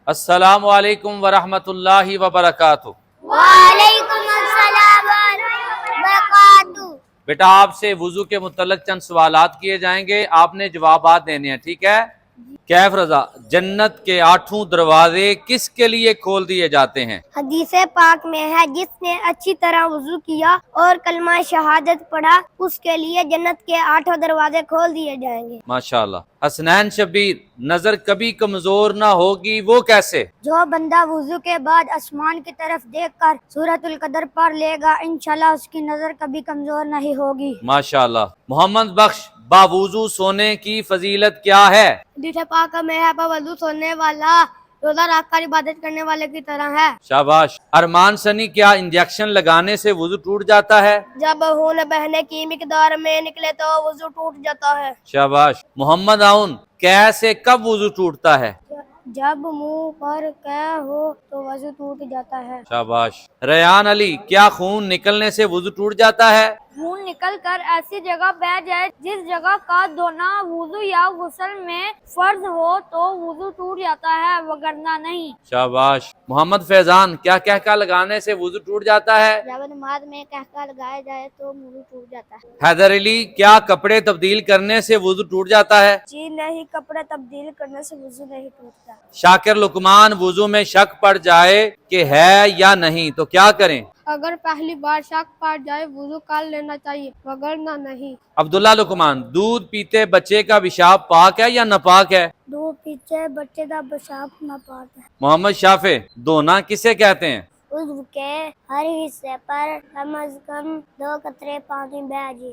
السلام علیکم ورحمۃ اللہ وبرکاتہ۔ وعلیکم السلام ورحمۃ اللہ وبرکاتہ۔ بیٹا آپ سے وضو کے متعلق چند سوالات کیے جائیں گے، آپ نے جوابات دینے ہیں، ٹھیک ہے؟ کیف رضا، جنت کے 8 دروازے کس کے لیے کھول دیے جاتے ہیں؟ حدیث پاک میں ہے جس نے اچھی طرح وضو کیا اور کلمہ شہادت پڑھا اس کے لیے جنت کے 8 دروازے کھول دیے جائیں گے۔ ماشاءاللہ۔ حسنین شبیر، نظر کبھی کمزور نہ ہوگی وہ کیسے؟ جو بندہ وضو کے بعد آسمان کی طرف دیکھ کر سورۃ القدر پڑھ لے گا انشاءاللہ اس کی نظر کبھی کمزور نہیں ہوگی۔ ماشاءاللہ۔ محمد بخش، باوضو سونے کی فضیلت کیا ہے؟ حدیث پاک میں ہے باوضو سونے والا روزہ رکھ کر عبادت کرنے والے کی طرح ہے۔ شاباش۔ ارمان سنی، کیا انجیکشن لگانے سے وضو ٹوٹ جاتا ہے؟ جب خون بہنے کی مقدار میں نکلے تو وضو ٹوٹ جاتا ہے۔ شاباش۔ محمد عون، کیسے کب وضو ٹوٹتا ہے؟ جب منہ پر قے ہو تو وضو ٹوٹ جاتا ہے۔ شاباش۔ ریان علی، کیا خون نکلنے سے وضو ٹوٹ جاتا ہے؟ خون نکل کر ایسی جگہ بہ جائے جس جگہ کا دھونا وضو یا غسل میں فرض ہو تو وضو ٹوٹ جاتا ہے وگرنہ نہیں۔ شاباش۔ محمد فیضان، کیا کہکا لگانے سے وضو ٹوٹ جاتا ہے؟ جب نماز میں کہکا لگایا جائے تو وضو ٹوٹ جاتا ہے۔ حیدر علی، کیا کپڑے تبدیل کرنے سے وضو ٹوٹ جاتا ہے؟ جی نہیں، کپڑے تبدیل کرنے سے وضو نہیں ٹوٹتا۔ شاکر لقمان، وضو میں شک پڑ جائے کہ ہے یا نہیں تو کیا کریں؟ اگر پہلی بار شک پڑ جائے وضو کر لینا چاہیے وگرنہ نہیں۔ عبداللہ لقمان، دودھ پیتے بچے کا پیشاب پاک ہے یا ناپاک ہے؟ دو پیچھے بچے کا پیشاب ناپاک ہے۔ محمد شافع، دھونا کسے کہتے ہیں؟ عضو کے ہر حصے پر کم از کم 2 قطرے پانی بہہ جائے۔